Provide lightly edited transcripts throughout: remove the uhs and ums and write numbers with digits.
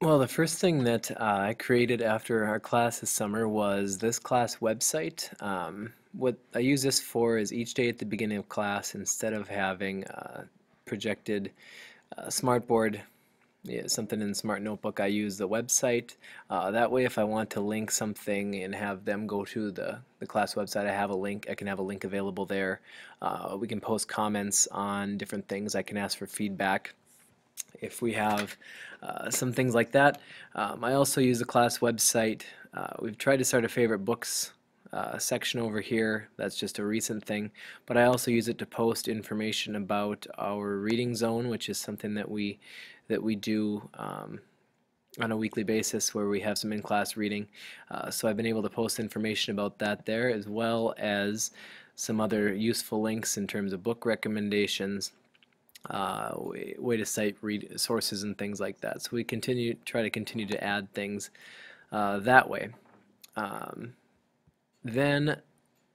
Well, the first thing that I created after our class this summer was this class website. What I use this for is each day at the beginning of class, instead of having projected smartboard, yeah, something in Smart Notebook, I use the website. That way, if I want to link something and have them go to the class website, I have a link. I can have a link available there. We can post comments on different things. I can ask for feedback if we have some things like that. I also use the class website. We've tried to start a favorite books section over here. That's just a recent thing. But I also use it to post information about our reading zone, which is something that we do on a weekly basis where we have some in-class reading. So I've been able to post information about that there, as well as some other useful links in terms of book recommendations, way to cite read sources and things like that. So we try to continue to add things that way. Um, then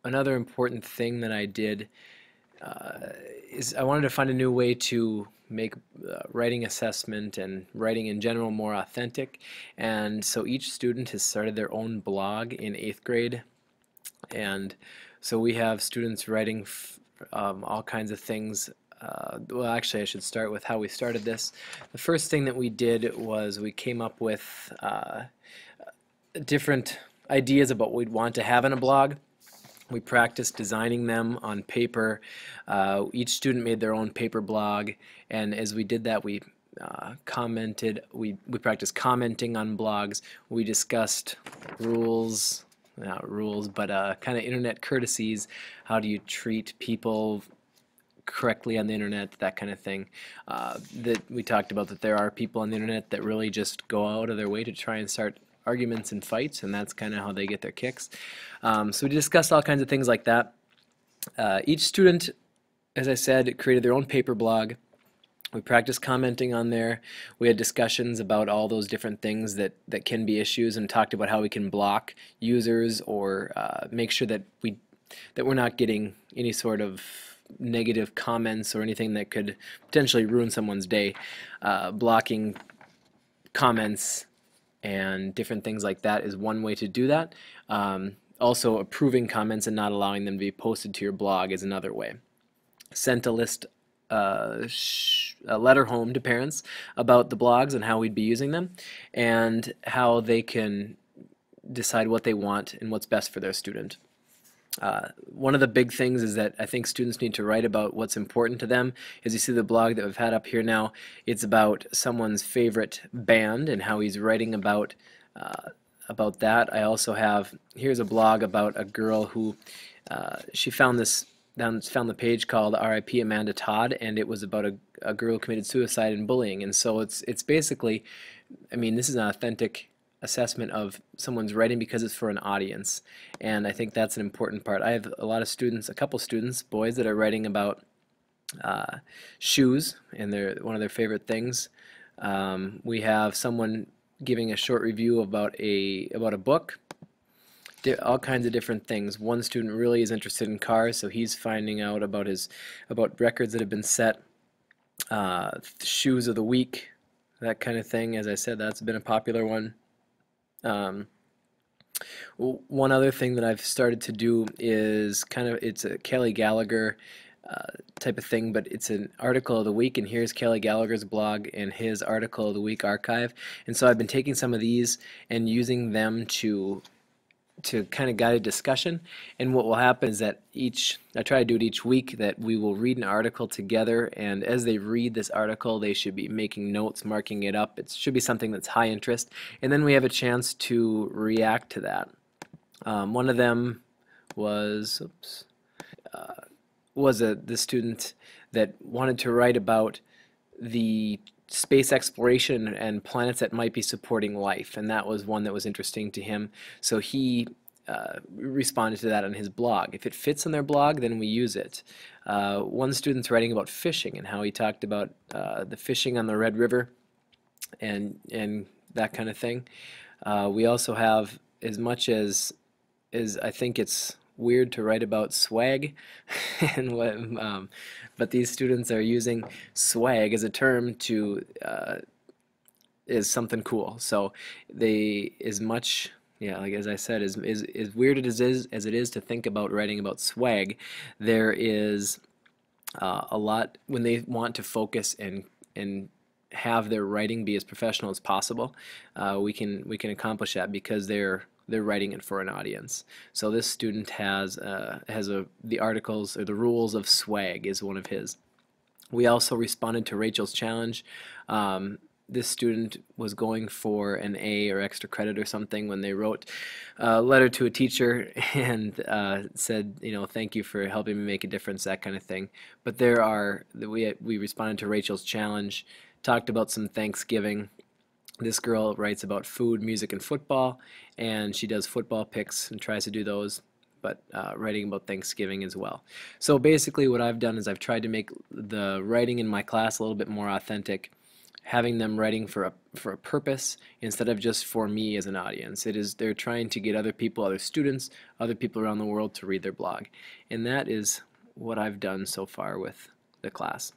another important thing that I did is I wanted to find a new way to make writing assessment and writing in general more authentic. And so each student has started their own blog in 8th grade. And so we have students writing all kinds of things. Well, actually, I should start with how we started this. The first thing that we did was we came up with different ideas about what we'd want to have in a blog. We practiced designing them on paper. Each student made their own paper blog, and as we did that, we commented. We practiced commenting on blogs. We discussed rules, not rules, but kind of internet courtesies. How do you treat people correctly on the internet, that kind of thing. That we talked about that there are people on the internet that really just go out of their way to try and start arguments and fights, and that's kind of how they get their kicks. So we discussed all kinds of things like that. Each student, as I said, created their own paper blog. We practiced commenting on there. We had discussions about all those different things that can be issues, and talked about how we can block users or make sure that we're not getting any sort of negative comments or anything that could potentially ruin someone's day. Blocking comments and different things like that is one way to do that. Also, approving comments and not allowing them to be posted to your blog is another way. Sent a letter home to parents about the blogs and how we'd be using them, and how they can decide what they want and what's best for their student. One of the big things is that I think students need to write about what's important to them. As you see the blog that we've had up here now, it's about someone's favorite band and how he's writing about that. I also have, here's a blog about a girl who she found the page called R.I.P. Amanda Todd, and it was about a girl who committed suicide and bullying. And so it's basically, I mean, this is an authentic assessment of someone's writing because it's for an audience, and I think that's an important part. I have a lot of students, a couple students, boys, that are writing about shoes, and they're one of their favorite things. We have someone giving a short review about a book, all kinds of different things. One student really is interested in cars, so he's finding out about records that have been set, shoes of the week, that kind of thing. As I said, that's been a popular one. One other thing that I've started to do is it's a Kelly Gallagher type of thing, but it's an article of the week, and here's Kelly Gallagher's blog and his article of the week archive. And so I've been taking some of these and using them to kind of guide a discussion. And what will happen is that I try to do it each week, that we will read an article together, and as they read this article, they should be making notes, marking it up. It should be something that's high interest, and then we have a chance to react to that. One of them was, the student that wanted to write about the space exploration and planets that might be supporting life, and that was one that was interesting to him. So he responded to that on his blog. If it fits on their blog, then we use it. One student's writing about fishing and how he talked about the fishing on the Red River and that kind of thing. We also have, as much as I think it's weird to write about swag, but these students are using swag as a term to is something cool. So they as much yeah, like as I said, as weird as it is to think about writing about swag, there is a lot when they want to focus and have their writing be as professional as possible. We can accomplish that because they're writing it for an audience. So this student has a the articles or the rules of swag is one of his. We also responded to Rachel's challenge. Um, this student was going for an A or extra credit or something when they wrote a letter to a teacher and said, thank you for helping me make a difference, that kind of thing. But we responded to Rachel's challenge, talked about some Thanksgiving. This girl writes about food, music, and football, and she does football picks and tries to do those, but writing about Thanksgiving as well. So basically what I've done is I've tried to make the writing in my class a little bit more authentic, having them writing for a purpose instead of just for me as an audience. They're trying to get other people, other students, other people around the world to read their blog. And that is what I've done so far with the class.